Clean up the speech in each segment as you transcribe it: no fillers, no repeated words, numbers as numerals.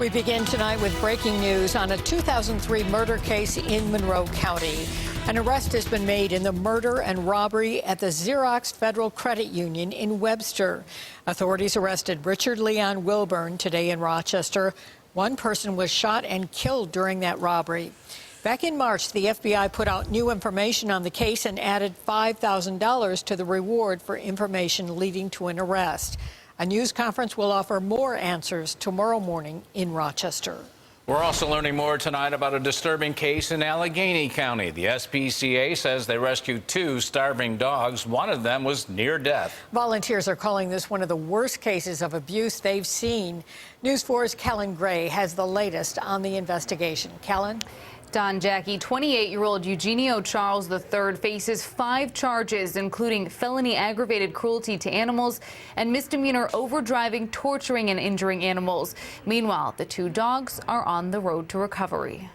We begin tonight with breaking news on a 2003 murder case in Monroe County. An arrest has been made in the murder and robbery at the Xerox Federal Credit Union in Webster. Authorities arrested Richard Leon Wilburn today in Rochester. One person was shot and killed during that robbery. Back in March, the FBI put out new information on the case and added $5,000 to the reward for information leading to an arrest. A news conference will offer more answers tomorrow morning in Rochester. We're also learning more tonight about a disturbing case in Allegheny County. The SPCA says they rescued 2 starving dogs. One of them was near death. Volunteers are calling this one of the worst cases of abuse they've seen. News 4's Kellen Gray has the latest on the investigation. Kellen? Don, Jackie, 28-year-old Eugenio Charles III faces 5 charges, including felony aggravated cruelty to animals and misdemeanor overdriving, torturing, and injuring animals. Meanwhile, the 2 dogs are on the road to recovery.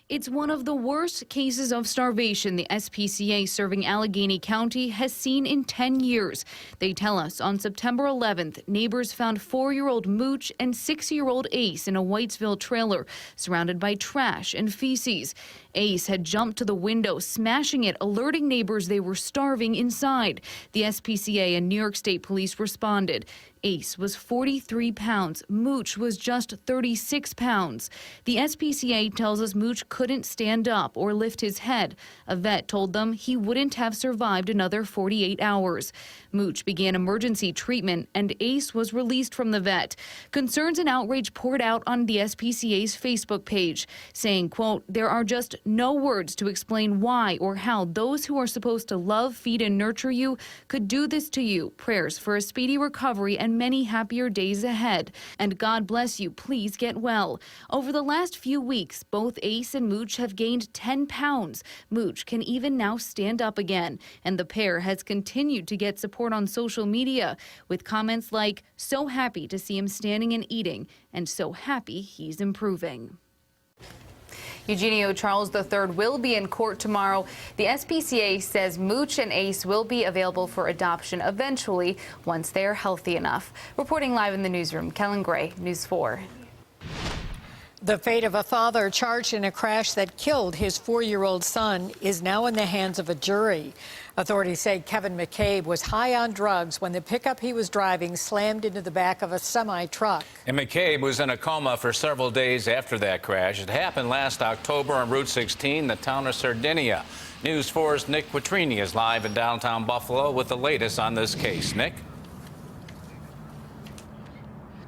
It's one of the worst cases of starvation the SPCA serving Allegheny County has seen in 10 years. They tell us on September 11th, neighbors found 4-year-old Mooch and 6-year-old Ace in a Whitesville trailer, surrounded by trash and feces. Ace had jumped to the window, smashing it, alerting neighbors they were starving inside. The SPCA and New York State Police responded. Ace was 43 pounds. Mooch was just 36 pounds. The SPCA tells us Mooch couldn't stand up or lift his head. A vet told them he wouldn't have survived another 48 hours. Mooch began emergency treatment and Ace was released from the vet. Concerns and outrage poured out on the SPCA's Facebook page, saying, quote, "There are just no words to explain why or how those who are supposed to love, feed, and nurture you could do this to you. Prayers for a speedy recovery and many happier days ahead. And God bless you. Please get well." Over the last few weeks, both Ace and Mooch have gained 10 pounds. Mooch can even now stand up again. And the pair has continued to get support on social media with comments like, "So happy to see him standing and eating," and "So happy he's improving." Eugenio Charles III will be in court tomorrow. The SPCA says Mooch and Ace will be available for adoption eventually once they are healthy enough. Reporting live in the newsroom, Kellen Gray, News 4. The fate of a father charged in a crash that killed his 4-year-old son is now in the hands of a jury. Authorities say Kevin McCabe was high on drugs when the pickup he was driving slammed into the back of a semi-truck. And McCabe was in a coma for several days after that crash. It happened last October on Route 16, the town of Sardinia. News 4's Nick Quattrini is live in downtown Buffalo with the latest on this case. Nick?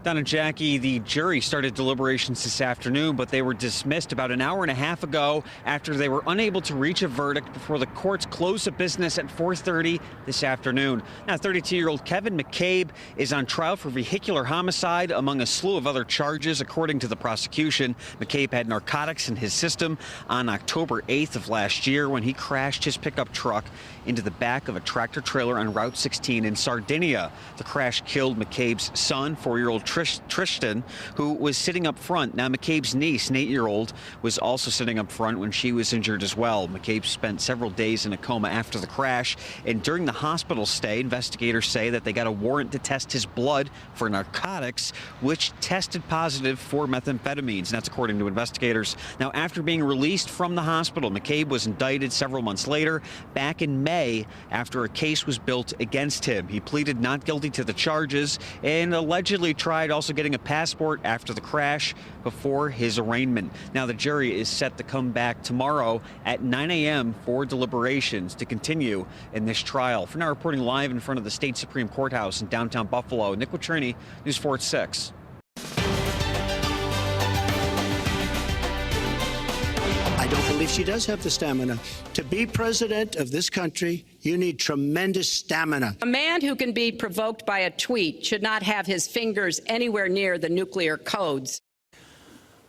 Don and Jackie, the jury started deliberations this afternoon, but they were dismissed about an hour and a half ago after they were unable to reach a verdict before the courts closed of business at 4:30 this afternoon. Now, 32-year-old Kevin McCabe is on trial for vehicular homicide, among a slew of other charges, according to the prosecution. McCabe had narcotics in his system on October 8th of last year when he crashed his pickup truck into the back of a tractor trailer on Route 16 in Sardinia. The crash killed McCabe's son, 4-year-old Tristan, who was sitting up front. Now, McCabe's niece, an 8-year-old, was also sitting up front when she was injured as well. McCabe spent several days in a coma after the crash, and during the hospital stay, investigators say that they got a warrant to test his blood for narcotics, which tested positive for methamphetamines. And that's according to investigators. Now, after being released from the hospital, McCabe was indicted several months later, back in May, after a case was built against him. He pleaded not guilty to the charges and allegedly tried also getting a passport after the crash before his arraignment. Now, the jury is set to come back tomorrow at 9 a.m. for deliberations to continue in this trial. For now, reporting live in front of the State Supreme Courthouse in downtown Buffalo, Nick Quattrini, News 4 at 6. I don't believe she does have the stamina. To be president of this country, you need tremendous stamina. A man who can be provoked by a tweet should not have his fingers anywhere near the nuclear codes.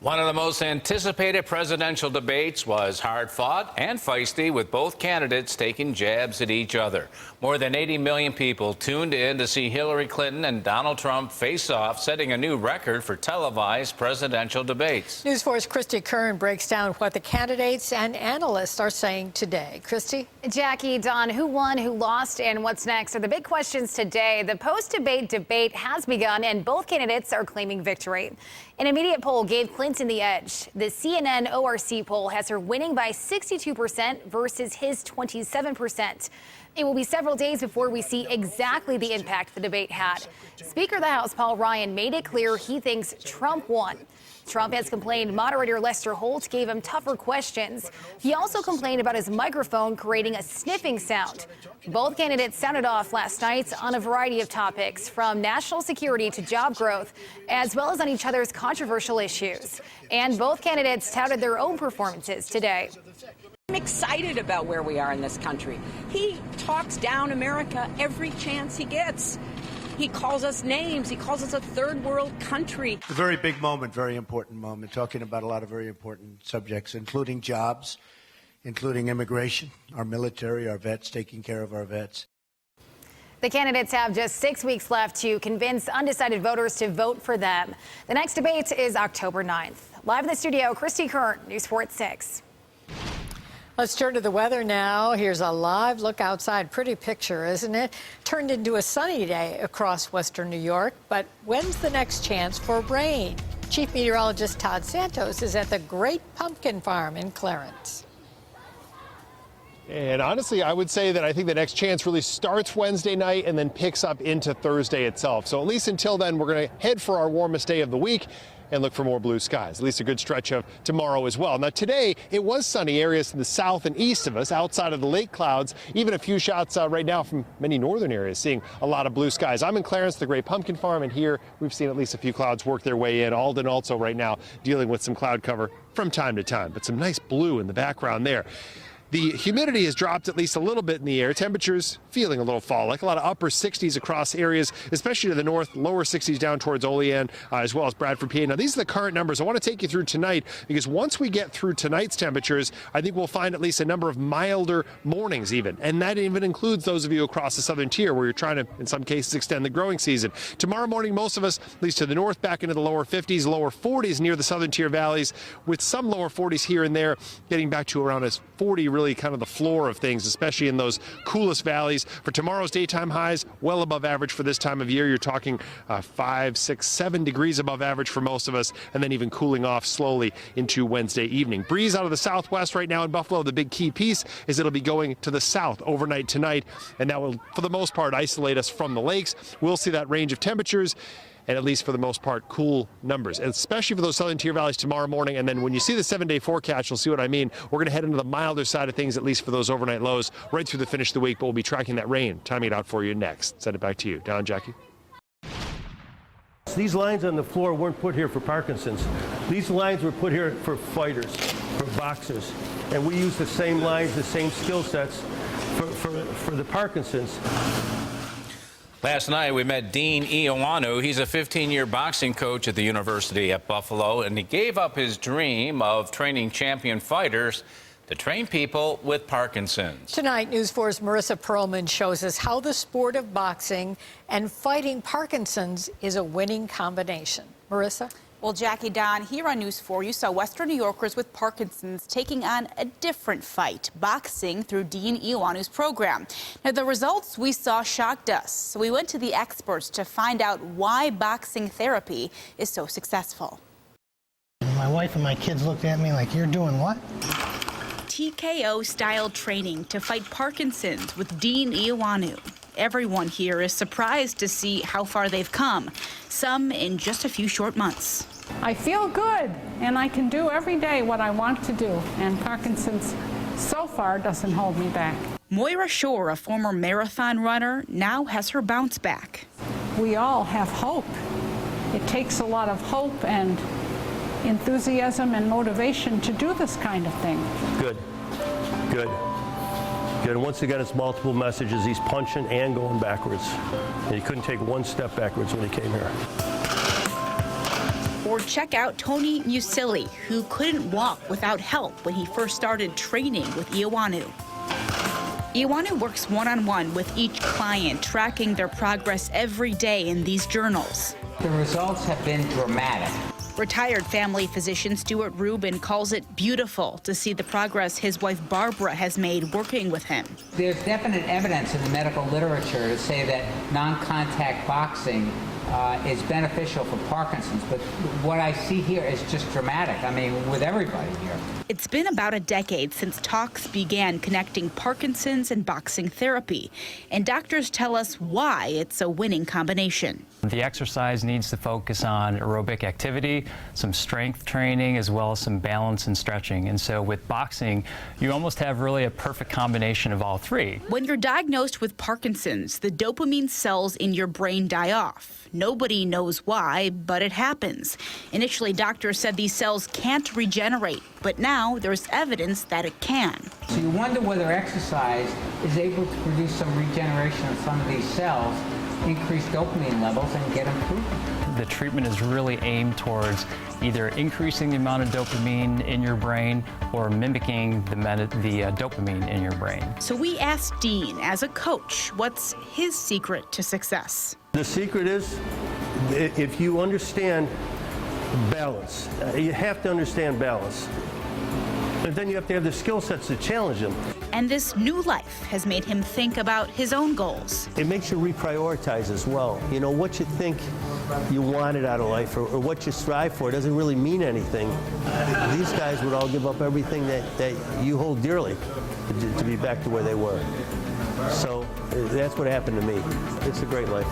One of the most anticipated presidential debates was hard-fought and feisty, with both candidates taking jabs at each other. More than 80 million people tuned in to see Hillary Clinton and Donald Trump face off, setting a new record for televised presidential debates. News 4's Christy Kern breaks down what the candidates and analysts are saying today. Christy? Jackie, Don, who won, who lost, and what's next are the big questions today. The post-debate debate has begun, and both candidates are claiming victory. An immediate poll gave Clinton the edge. The CNN ORC poll has her winning by 62% versus his 27%. It will be several days before we see exactly the impact the debate had. Speaker of the House Paul Ryan made it clear he thinks Trump won. Trump has complained moderator Lester Holt gave him tougher questions. He also complained about his microphone creating a sniffing sound. Both candidates sounded off last night on a variety of topics, from national security to job growth, as well as on each other's controversial issues. And both candidates touted their own performances today. I'm excited about where we are in this country. He talks down America every chance he gets. He calls us names. He calls us a third world country. A very big moment, very important moment, talking about a lot of very important subjects, including jobs, including immigration, our military, our vets, taking care of our vets. The candidates have just 6 weeks left to convince undecided voters to vote for them. The next debate is October 9th. Live in the studio, Christy Kern, News 4 at 6. Let's turn to the weather now. Here's a live look outside. Pretty picture, isn't it? Turned into a sunny day across western New York. But when's the next chance for rain? Chief Meteorologist Todd Santos is at the Great Pumpkin Farm in Clarence. And honestly, I would say that I think the next chance really starts Wednesday night and then picks up into Thursday itself. So at least until then, we're going to head for our warmest day of the week and look for more blue skies, at least a good stretch of tomorrow as well. Now, today, it was sunny areas in the south and east of us, outside of the lake clouds. Even a few shots right now from many northern areas, seeing a lot of blue skies. I'm in Clarence, the Great Pumpkin Farm, and here we've seen at least a few clouds work their way in. Alden also right now dealing with some cloud cover from time to time, but some nice blue in the background there. The humidity has dropped at least a little bit in the air. Temperatures feeling a little fall, like a lot of upper 60s across areas, especially to the north, lower 60s down towards Olean, as well as Bradford, PA. Now, these are the current numbers. I want to take you through tonight, because once we get through tonight's temperatures, I think we'll find at least a number of milder mornings even. And that even includes those of you across the southern tier where you're trying to, in some cases, extend the growing season. Tomorrow morning, most of us, at least to the north, back into the lower 50s, lower 40s near the southern tier valleys, with some lower 40s here and there, getting back to around as 40, really kind of the floor of things, especially in those coolest valleys. For tomorrow's daytime highs, well above average for this time of year. You're talking 5, 6, 7 degrees above average for most of us, and then even cooling off slowly into Wednesday evening. Breeze out of the southwest right now in Buffalo. The big key piece is it'll be going to the south overnight tonight, and that will, for the most part, isolate us from the lakes. We'll see that range of temperatures, and at least for the most part, cool numbers, and especially for those southern tier valleys tomorrow morning. And then when you see the 7-day forecast, you'll see what I mean. We're going to head into the milder side of things, at least for those overnight lows, right through the finish of the week. But we'll be tracking that rain, timing it out for you next. Send it back to you. Down, Jackie. These lines on the floor weren't put here for Parkinson's. These lines were put here for fighters, for boxers. And we use the same lines, the same skill sets for the Parkinsons. Last night, we met Dean Ioannou. He's a 15-year boxing coach at the University at Buffalo, and he gave up his dream of training champion fighters to train people with Parkinson's. Tonight, News 4's Marissa Perlman shows us how the sport of boxing and fighting Parkinson's is a winning combination. Marissa? Well, Jackie, Don, here on News 4, you saw Western New Yorkers with Parkinson's taking on a different fight, boxing, through Dean Ioannou's program. Now, the results we saw shocked us, so we went to the experts to find out why boxing therapy is so successful. My wife and my kids looked at me like, "You're doing what?" TKO-style training to fight Parkinson's with Dean Ioannou. Everyone here is surprised to see how far they've come, some in just a few short months. I feel good, and I can do every day what I want to do, and Parkinson's so far doesn't hold me back. Moira Shore, a former marathon runner, now has her bounce back. We all have hope. It takes a lot of hope and enthusiasm and motivation to do this kind of thing. Good. Good. Good. Once again, it's multiple messages. He's punching and going backwards. And he couldn't take one step backwards when he came here. Or check out Tony Musili, who couldn't walk without help when he first started training with Ioanu. Ioanu works one-on-one with each client, tracking their progress every day in these journals. The results have been dramatic. Retired family physician Stuart Rubin calls it beautiful to see the progress his wife Barbara has made working with him. There's definite evidence in the medical literature to say that non-contact boxing is beneficial for Parkinson's, but what I see here is just dramatic. I mean, with everybody here. It's been about a decade since talks began connecting Parkinson's and boxing therapy, and doctors tell us why it's a winning combination. The exercise needs to focus on aerobic activity, some strength training, as well as some balance and stretching. And so with boxing, you almost have really a perfect combination of all three. When you're diagnosed with Parkinson's, the dopamine cells in your brain die off. Nobody knows why, but it happens. Initially, doctors said these cells can't regenerate, but now there's evidence that it can. So you wonder whether exercise is able to produce some regeneration of some of these cells, increase dopamine levels, and get improvement. The treatment is really aimed towards either increasing the amount of dopamine in your brain or mimicking the dopamine in your brain. So we asked Dean, as a coach, what's his secret to success? The secret is, if you understand balance, you have to understand balance. And then you have to have the skill sets to challenge them. And this new life has made him think about his own goals. It makes you reprioritize as well. You know, what you think you wanted out of life or what you strive for doesn't really mean anything. These guys would all give up everything that you hold dearly to be back to where they were. So that's what happened to me. It's a great life.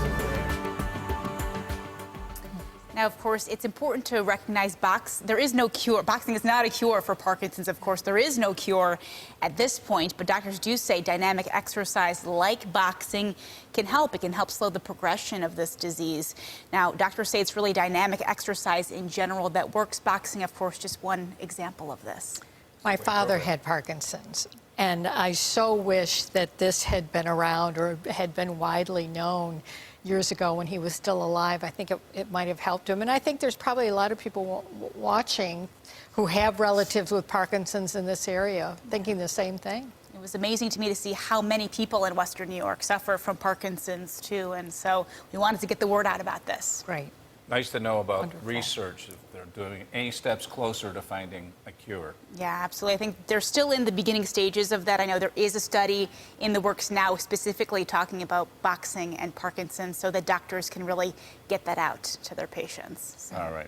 Now, of course, it's important to recognize there is no cure. Boxing is not a cure for Parkinson's, of course. There is no cure at this point, but doctors do say dynamic exercise like boxing can help. It can help slow the progression of this disease. Now, doctors say it's really dynamic exercise in general that works. Boxing, of course, just one example of this. My father had Parkinson's, and I so wish that this had been around or had been widely known years ago when he was still alive. I think it might have helped him. And I think there's probably a lot of people watching who have relatives with Parkinson's in this area thinking the same thing. It was amazing to me to see how many people in Western New York suffer from Parkinson's, too. And so we wanted to get the word out about this. Right. Nice to know about research, if they're doing any steps closer to finding a cure. Yeah, absolutely. I think they're still in the beginning stages of that. I know there is a study in the works now specifically talking about boxing and Parkinson's so that doctors can really get that out to their patients. So. All right.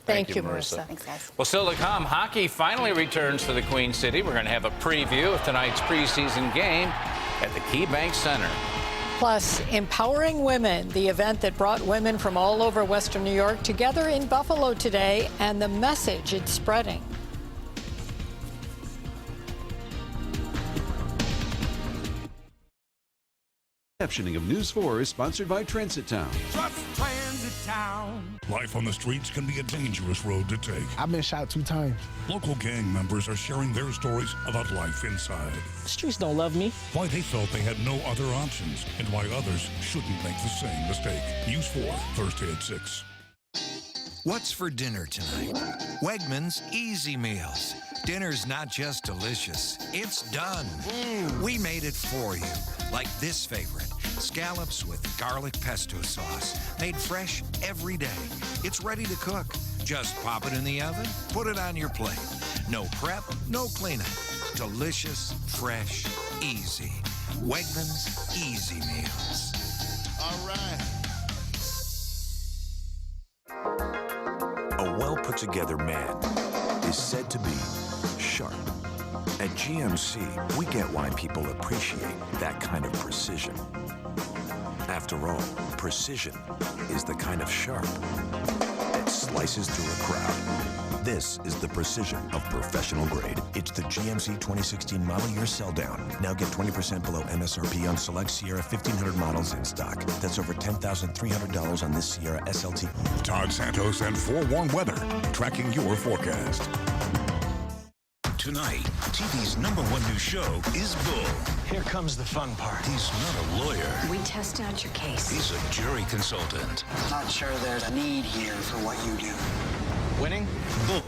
Thank you, Marissa. Thanks, guys. Well, still to come, hockey finally returns to the Queen City. We're going to have a preview of tonight's preseason game at the KeyBank Center. Plus, Empowering Women, the event that brought women from all over Western New York together in Buffalo today, and the message it's spreading. Captioning of News 4 is sponsored by Transit Town. Trust Transit Town. Life on the streets can be a dangerous road to take. I've been shot 2 times. Local gang members are sharing their stories about life inside. The streets don't love me. Why they felt they had no other options and why others shouldn't make the same mistake. News 4, Thursday at 6. What's for dinner tonight? Wegmans Easy Meals. Dinner's not just delicious, it's done. We made it for you. Like this favorite, scallops with garlic pesto sauce, made fresh every day. It's ready to cook. Just pop it in the oven, put it on your plate. No prep, no cleanup. Delicious, fresh, easy. Wegmans Easy Meals. All right. A well-put-together man is said to be sharp. At GMC, we get why people appreciate that kind of precision. After all, precision is the kind of sharp that slices through a crowd. This is the precision of professional grade. It's the GMC 2016 model year sell down. Now get 20% below MSRP on select Sierra 1500 models in stock. That's over $10,300 on this Sierra SLT. Todd Santos and Forewarn Weather, tracking your forecast. Tonight, TV's #1 new show is Bull. Here comes the fun part. He's not a lawyer. We test out your case. He's a jury consultant. Not sure there's a need here for what you do. Winning? Boom.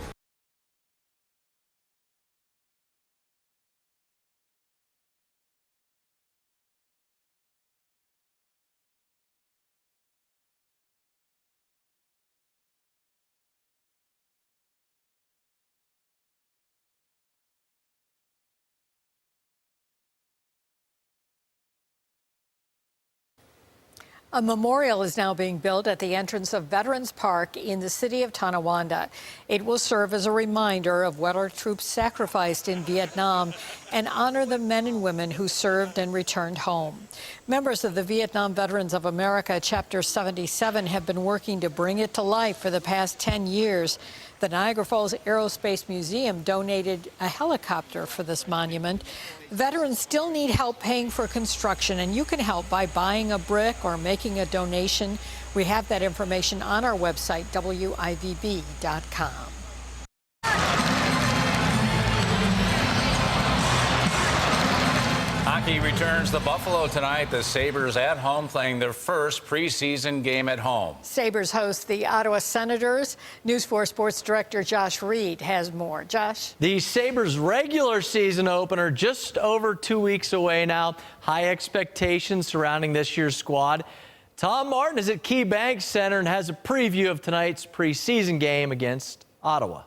A memorial is now being built at the entrance of Veterans Park in the city of Tonawanda. It will serve as a reminder of what our troops sacrificed in Vietnam and honor the men and women who served and returned home. Members of the Vietnam Veterans of America Chapter 77 have been working to bring it to life for the past 10 years. The Niagara Falls Aerospace Museum donated a helicopter for this monument. Veterans still need help paying for construction, and you can help by buying a brick or making a donation. We have that information on our website, WIVB.com. Hockey returns to Buffalo tonight. The Sabres at home playing their first preseason game at home. Sabres host the Ottawa Senators. News 4 Sports Director Josh Reed has more. Josh? The Sabres' regular season opener just over 2 weeks away now. High expectations surrounding this year's squad. Tom Martin is at KeyBank Center and has a preview of tonight's preseason game against Ottawa.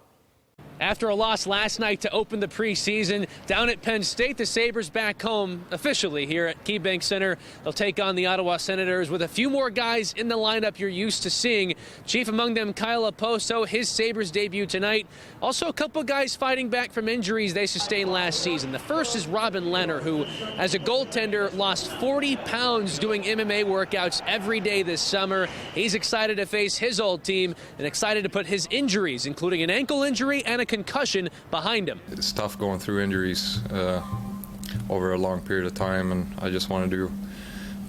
After a loss last night to open the preseason down at Penn State, the Sabres back home officially here at KeyBank Center. They'll take on the Ottawa Senators with a few more guys in the lineup you're used to seeing. Chief among them, Kyle Oposo, his Sabres debut tonight. Also a couple guys fighting back from injuries they sustained last season. The first is Robin Lehner, who, as a goaltender, lost 40 pounds doing MMA workouts every day this summer. He's excited to face his old team and excited to put his injuries, including an ankle injury and a concussion, behind him. It's tough going through injuries over a long period of time, and I just wanted to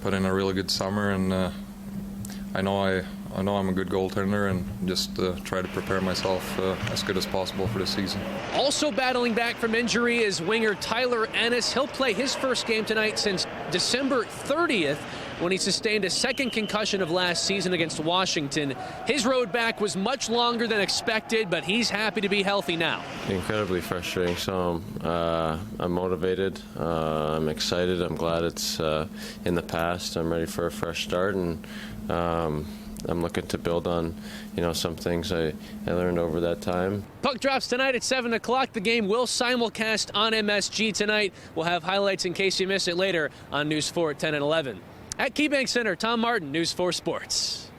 put in a really good summer, and I know I'm a good goaltender, and just try to prepare myself as good as possible for the season. Also battling back from injury is winger Tyler Ennis. He'll play his first game tonight since December 30th, when he sustained a second concussion of last season against Washington. His road back was much longer than expected, but he's happy to be healthy now. Incredibly frustrating. So I'm motivated. I'm excited. I'm glad it's in the past. I'm ready for a fresh start, and I'm looking to build on, some things I learned over that time. Puck drops tonight at 7 o'clock. The game will simulcast on MSG tonight. We'll have highlights in case you miss it later on News 4 at 10 and 11. At KeyBank Center, Tom Martin, News 4 Sports.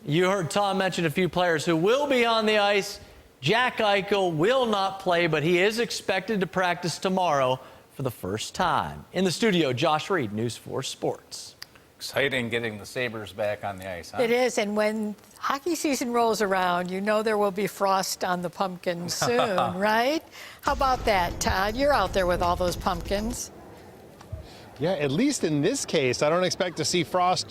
You heard Tom mention a few players who will be on the ice. Jack Eichel will not play, but he is expected to practice tomorrow for the first time. In the studio, Josh Reed, News 4 Sports. Exciting getting the Sabres back on the ice, huh? It is, and when hockey season rolls around, there will be frost on the pumpkins soon, right? How about that, Todd? You're out there with all those pumpkins. Yeah, at least in this case, I don't expect to see frost,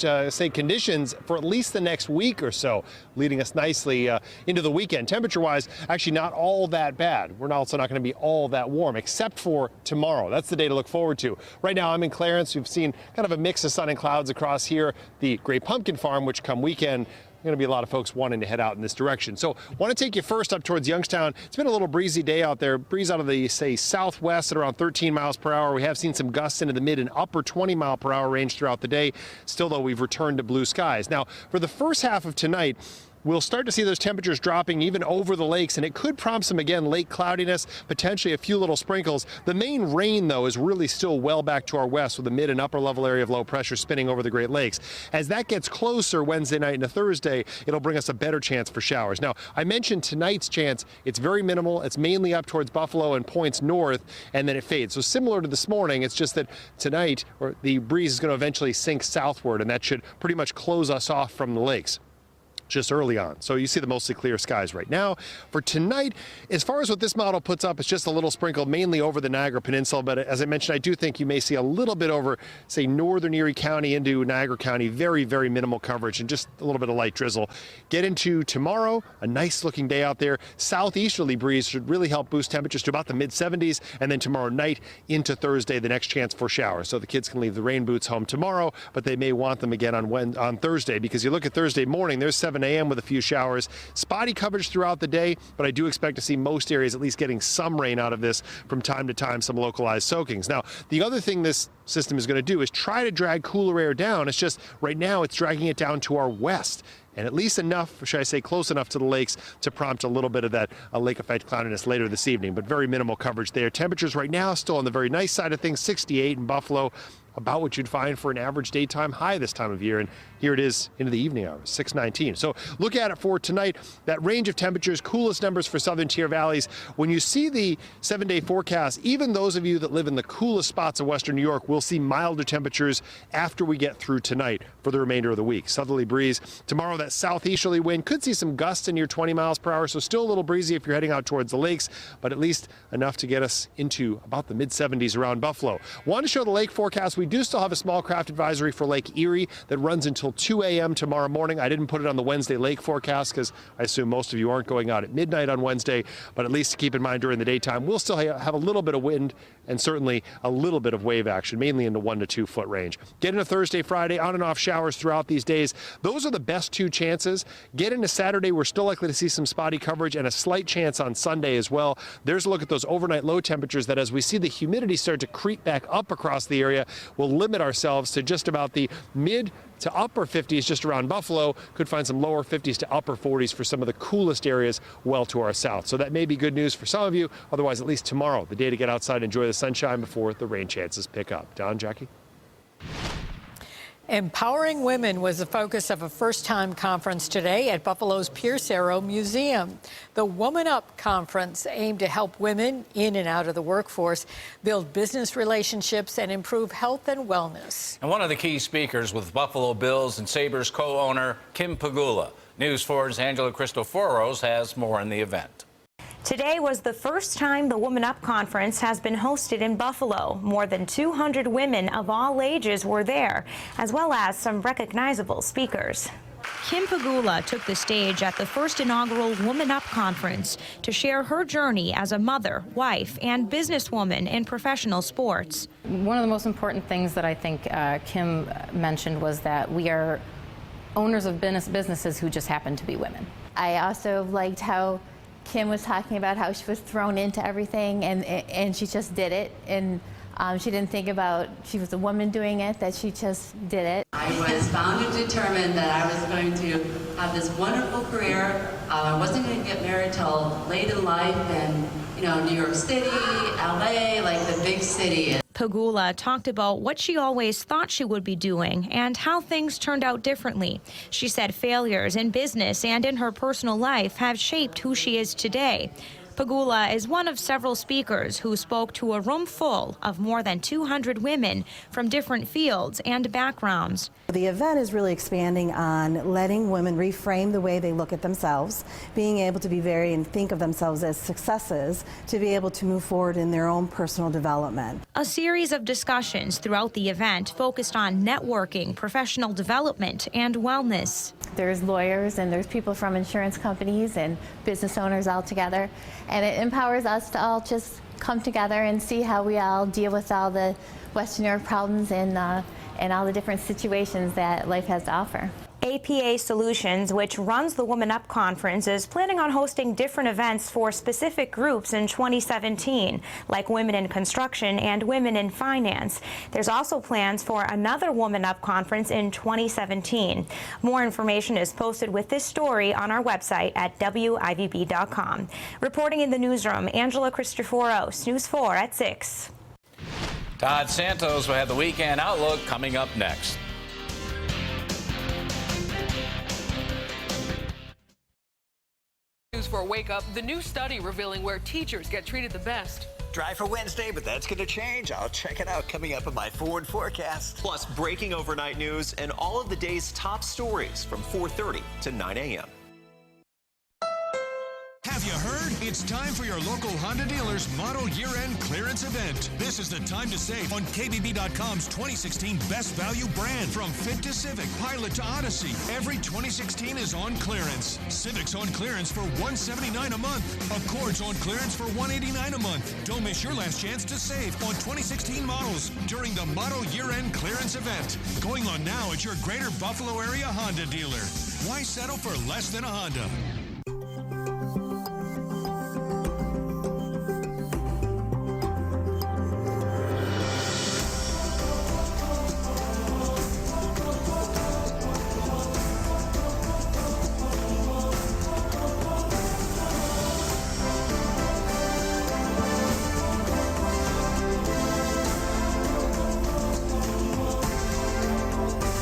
conditions for at least the next week or so, leading us nicely into the weekend. Temperature-wise, actually not all that bad. We're also not going to be all that warm, except for tomorrow. That's the day to look forward to. Right now, I'm in Clarence. We've seen kind of a mix of sun and clouds across here. The Great Pumpkin Farm, which come weekend, going to be a lot of folks wanting to head out in this direction. So want to take you first up towards Youngstown. It's been a little breezy day out there. Breeze out of the, southwest at around 13 miles per hour. We have seen some gusts into the mid and upper 20 mile per hour range throughout the day. Still, though, we've returned to blue skies. Now, for the first half of tonight, we'll start to see those temperatures dropping even over the lakes, and it could prompt some, again, lake cloudiness, potentially a few little sprinkles. The main rain, though, is really still well back to our west with the mid and upper level area of low pressure spinning over the Great Lakes. As that gets closer Wednesday night into Thursday, it'll bring us a better chance for showers. Now, I mentioned tonight's chance. It's very minimal. It's mainly up towards Buffalo and points north, and then it fades. So similar to this morning, it's just that tonight, the breeze is going to eventually sink southward, and that should pretty much close us off from the lakes just early on. So you see the mostly clear skies right now. For tonight, as far as what this model puts up, it's just a little sprinkle mainly over the Niagara Peninsula. But as I mentioned, I do think you may see a little bit over, northern Erie County into Niagara County. Very, very minimal coverage and just a little bit of light drizzle. Get into tomorrow, a nice looking day out there. Southeasterly breeze should really help boost temperatures to about the mid 70s. And then tomorrow night into Thursday, the next chance for showers. So the kids can leave the rain boots home tomorrow, but they may want them again on Thursday, because you look at Thursday morning, there's 70 7 a.m. with a few showers. Spotty coverage throughout the day, but I do expect to see most areas at least getting some rain out of this from time to time, some localized soakings. Now, the other thing this system is going to do is try to drag cooler air down. It's just right now it's dragging it down to our west. And at least enough, or should I say close enough to the lakes to prompt a little bit of that lake effect cloudiness later this evening, but very minimal coverage there. Temperatures right now still on the very nice side of things, 68 in Buffalo, about what you'd find for an average daytime high this time of year. And here it is into the evening hours, 6:19. So look at it for tonight. That range of temperatures, coolest numbers for southern tier valleys. When you see the 7-day forecast, even those of you that live in the coolest spots of western New York will see milder temperatures after we get through tonight for the remainder of the week. Southerly breeze. Tomorrow, that southeasterly wind could see some gusts in near 20 miles per hour. So still a little breezy if you're heading out towards the lakes, but at least enough to get us into about the mid-70s around Buffalo. Want to show the lake forecast. We do still have a small craft advisory for Lake Erie that runs until 2 a.m. tomorrow morning. I didn't put it on the Wednesday lake forecast because I assume most of you aren't going out at midnight on Wednesday, but at least to keep in mind during the daytime, we'll still have a little bit of wind and certainly a little bit of wave action, mainly in the 1 to 2 foot range. Get into Thursday, Friday, on and off showers throughout these days. Those are the best two chances. Get into Saturday, we're still likely to see some spotty coverage and a slight chance on Sunday as well. There's a look at those overnight low temperatures that as we see the humidity start to creep back up across the area, will limit ourselves to just about the mid to upper 50s just around Buffalo. Could find some lower 50s to upper 40s for some of the coolest areas well to our south. So that may be good news for some of you. Otherwise, at least tomorrow, the day to get outside and enjoy the sunshine before the rain chances pick up. Don, Jackie? Empowering women was the focus of a first-time conference today at Buffalo's Pierce Arrow Museum. The Woman Up Conference aimed to help women in and out of the workforce build business relationships and improve health and wellness. And one of the key speakers was Buffalo Bills and Sabres co-owner Kim Pegula. News 4's Angela Cristoforos has more on the event. Today was the first time the Woman Up Conference has been hosted in Buffalo. More than 200 women of all ages were there, as well as some recognizable speakers. Kim Pegula took the stage at the first inaugural Woman Up Conference to share her journey as a mother, wife, and businesswoman in professional sports. One of the most important things that I think Kim mentioned was that we are owners of businesses who just happen to be women. I also liked how Kim was talking about how she was thrown into everything and she just did it. And she didn't think about she was a woman doing it, that she just did it. I was bound and determined that I was going to have this wonderful career. I wasn't going to get married till late in life and, New York City, LA, like the big city. Pegula talked about what she always thought she would be doing and how things turned out differently. She said failures in business and in her personal life have shaped who she is today. Pegula is one of several speakers who spoke to a room full of more than 200 women from different fields and backgrounds. The event is really expanding on letting women reframe the way they look at themselves, being able to be and think of themselves as successes, to be able to move forward in their own personal development. A series of discussions throughout the event focused on networking, professional development, and wellness. There's lawyers and there's people from insurance companies and business owners all together. And it empowers us to all just come together and see how we all deal with all the Western New York problems and all the different situations that life has to offer. APA Solutions, which runs the Woman Up Conference, is planning on hosting different events for specific groups in 2017, like women in construction and women in finance. There's also plans for another Woman Up Conference in 2017. More information is posted with this story on our website at WIVB.com. Reporting in the newsroom, Angela Cristoforos, News 4 at 6. Todd Santos will have the weekend outlook coming up next. News for Wake Up, the new study revealing where teachers get treated the best. Dry for Wednesday, but that's going to change. I'll check it out coming up in my forward forecast. Plus, breaking overnight news and all of the day's top stories from 4:30 to 9 a.m. Have you heard? It's time for your local Honda dealer's model year-end clearance event. This is the time to save on KBB.com's 2016 Best Value brand. From Fit to Civic, Pilot to Odyssey, every 2016 is on clearance. Civic's on clearance for $179 a month. Accord's on clearance for $189 a month. Don't miss your last chance to save on 2016 models during the model year-end clearance event. Going on now at your greater Buffalo area Honda dealer. Why settle for less than a Honda?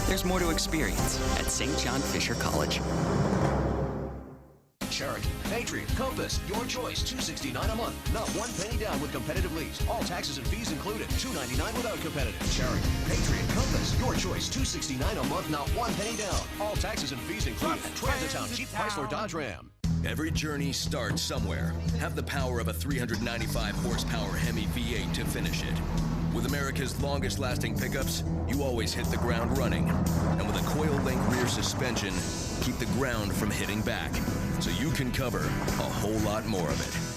There's more to experience at St. John Fisher College. Cherokee, Patriot, Compass, your choice, $269 a month. Not one penny down with competitive lease. All taxes and fees included. $299 without competitive. Cherokee, Patriot, Compass, your choice, $269 a month. Not one penny down. All taxes and fees included. Transitown, cheap price for Dodge Ram. Every journey starts somewhere. Have the power of a 395 horsepower Hemi V8 to finish it. With America's longest lasting pickups, you always hit the ground running. And with a coil link rear suspension, keep the ground from hitting back. So you can cover a whole lot more of it.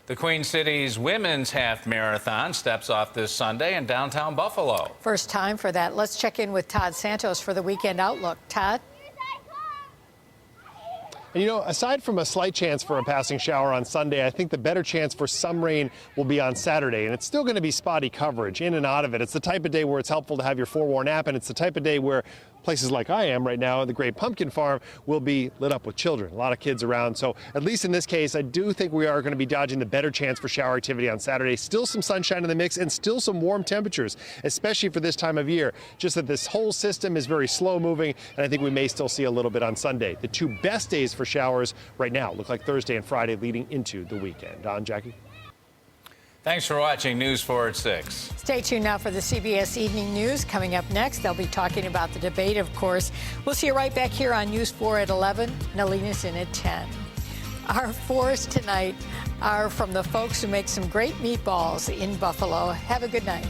The Queen City's Women's Half Marathon steps off this Sunday in downtown Buffalo. First time for that. Let's check in with Todd Santos for the Weekend Outlook. Todd? And you know, aside from a slight chance for a passing shower on Sunday, I think the better chance for some rain will be on Saturday. And it's still going to be spotty coverage in and out of it. It's the type of day where it's helpful to have your forewarned app, and it's the type of day where places like I am right now at the Great Pumpkin Farm will be lit up with children. A lot of kids around. So at least in this case, I do think we are going to be dodging the better chance for shower activity on Saturday. Still some sunshine in the mix and still some warm temperatures, especially for this time of year. Just that this whole system is very slow moving, and I think we may still see a little bit on Sunday. The two best days for showers right now look like Thursday and Friday leading into the weekend. Don, Jackie? Thanks for watching News 4 at 6. Stay tuned now for the CBS Evening News. Coming up next, they'll be talking about the debate, of course. We'll see you right back here on News 4 at 11. Nalina's in at 10. Our fours tonight are from the folks who make some great meatballs in Buffalo. Have a good night.